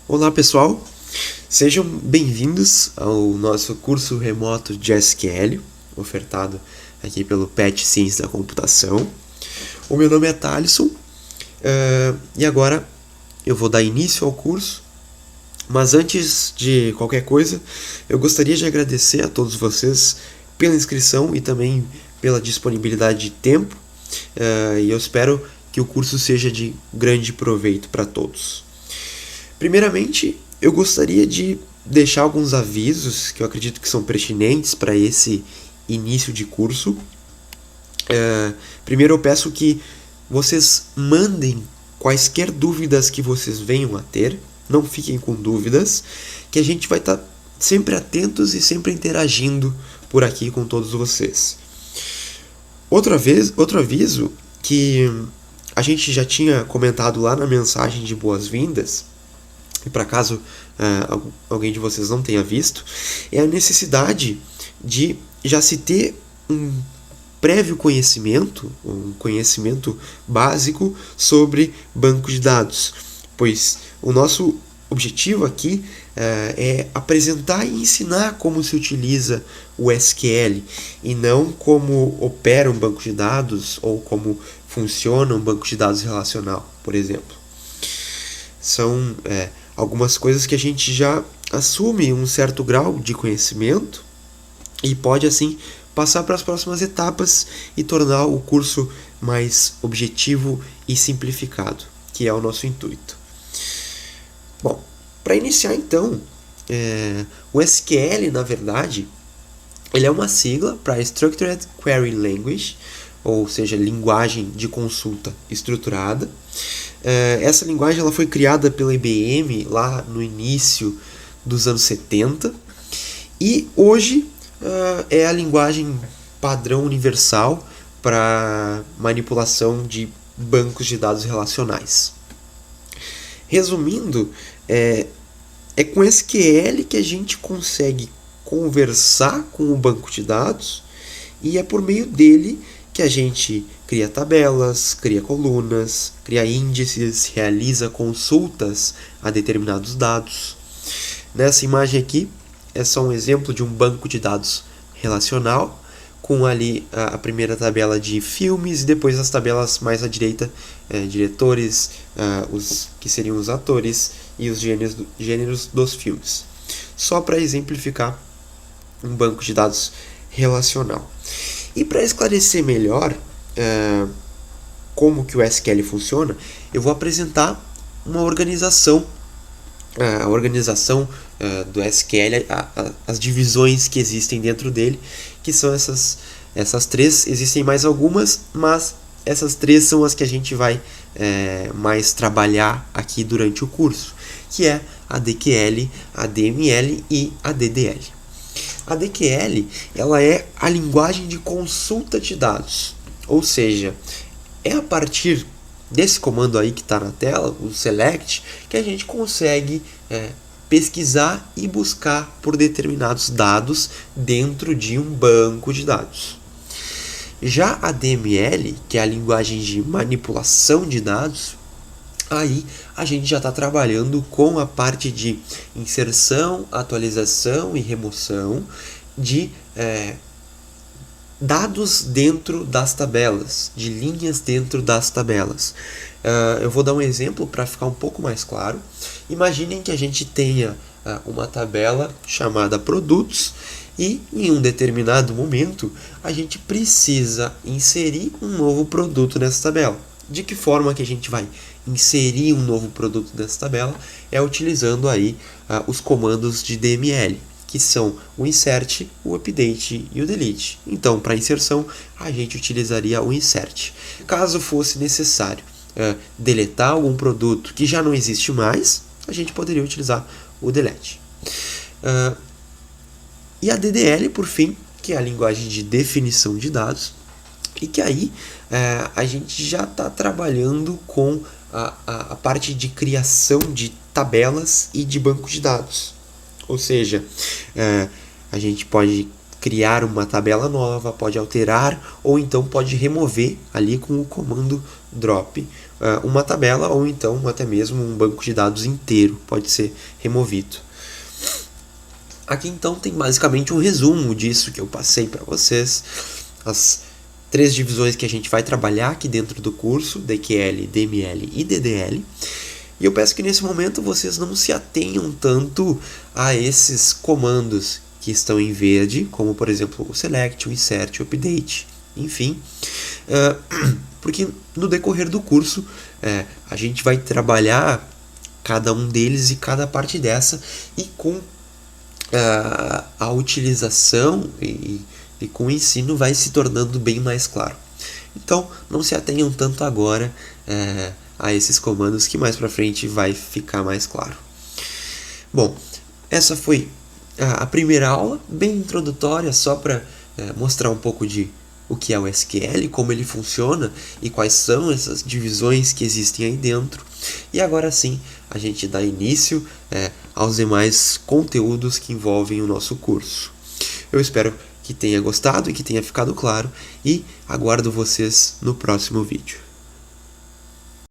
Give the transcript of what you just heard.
Olá pessoal, sejam bem-vindos ao nosso curso remoto de SQL, ofertado aqui pelo PET Ciência da Computação. O meu nome é Thalisson e agora eu vou dar início ao curso, mas antes de qualquer coisa, eu gostaria de agradecer a todos vocês pela inscrição e também pela disponibilidade de tempo, e eu espero que o curso seja de grande proveito para todos. Primeiramente, eu gostaria de deixar alguns avisos que eu acredito que são pertinentes para esse início de curso. Primeiro, eu peço que vocês mandem quaisquer dúvidas que vocês venham a ter. Não fiquem com dúvidas, que a gente vai estar sempre atentos e sempre interagindo por aqui com todos vocês. Outro aviso que a gente já tinha comentado lá na mensagem de boas-vindas, e para caso alguém de vocês não tenha visto, é a necessidade de já se ter um prévio conhecimento, um conhecimento básico sobre banco de dados, pois o nosso objetivo aqui é apresentar e ensinar como se utiliza o SQL e não como opera um banco de dados ou como funciona um banco de dados relacional, por exemplo. São algumas coisas que a gente já assume um certo grau de conhecimento e pode assim passar para as próximas etapas e tornar o curso mais objetivo e simplificado, que é o nosso intuito. Bom, para iniciar então, o SQL, na verdade, ele é uma sigla para Structured Query Language, ou seja, linguagem de consulta estruturada. Essa linguagem ela foi criada pela IBM lá no início dos anos 70 e hoje é a linguagem padrão universal para manipulação de bancos de dados relacionais. Resumindo, é com SQL que a gente consegue conversar com o banco de dados e é por meio dele que a gente cria tabelas, cria colunas, cria índices, realiza consultas a determinados dados. Nessa imagem aqui é só um exemplo de um banco de dados relacional, com ali a primeira tabela de filmes e depois as tabelas mais à direita, diretores, os que seriam os atores e os gêneros dos filmes. Só para exemplificar um banco de dados relacional. E para esclarecer melhor como que o SQL funciona, eu vou apresentar uma organização, a organização do SQL, as divisões que existem dentro dele, que são essas três. Existem mais algumas, mas essas três são as que a gente vai mais trabalhar aqui durante o curso, que é a DQL, a DML e a DDL. A DQL ela é a linguagem de consulta de dados, ou seja, é a partir desse comando aí que está na tela, o select, que a gente consegue pesquisar e buscar por determinados dados dentro de um banco de dados. Já a DML, que é a linguagem de manipulação de dados, aí a gente já está trabalhando com a parte de inserção, atualização e remoção de dados dentro das tabelas, de linhas dentro das tabelas. Eu vou dar um exemplo para ficar um pouco mais claro. Imaginem que a gente tenha uma tabela chamada produtos e em um determinado momento a gente precisa inserir um novo produto nessa tabela. De que forma que a gente vai inserir um novo produto nessa tabela? É utilizando aí os comandos de DML, que são o insert, o update e o delete. Então, para inserção, a gente utilizaria o insert. Caso fosse necessário deletar algum produto que já não existe mais, a gente poderia utilizar o delete. E a DDL, por fim, que é a linguagem de definição de dados, e que aí a gente já está trabalhando com a parte de criação de tabelas e de banco de dados. Ou seja, a gente pode criar uma tabela nova, pode alterar ou então pode remover ali com o comando drop uma tabela ou então até mesmo um banco de dados inteiro pode ser removido. Aqui então tem basicamente um resumo disso que eu passei para vocês, as 3 divisões que a gente vai trabalhar aqui dentro do curso, DQL, DML e DDL. E eu peço que nesse momento vocês não se atenham tanto a esses comandos que estão em verde, como por exemplo o select, o insert, o update, enfim, porque no decorrer do curso a gente vai trabalhar cada um deles e cada parte dessa, e com a utilização e com o ensino vai se tornando bem mais claro. Então não se atenham tanto agora a esses comandos, que mais para frente vai ficar mais claro. Bom, essa foi a primeira aula, bem introdutória, só para mostrar um pouco de o que é o SQL, como ele funciona e quais são essas divisões que existem aí dentro. E agora sim, a gente dá início aos demais conteúdos que envolvem o nosso curso. Eu espero que tenha gostado e que tenha ficado claro, e aguardo vocês no próximo vídeo.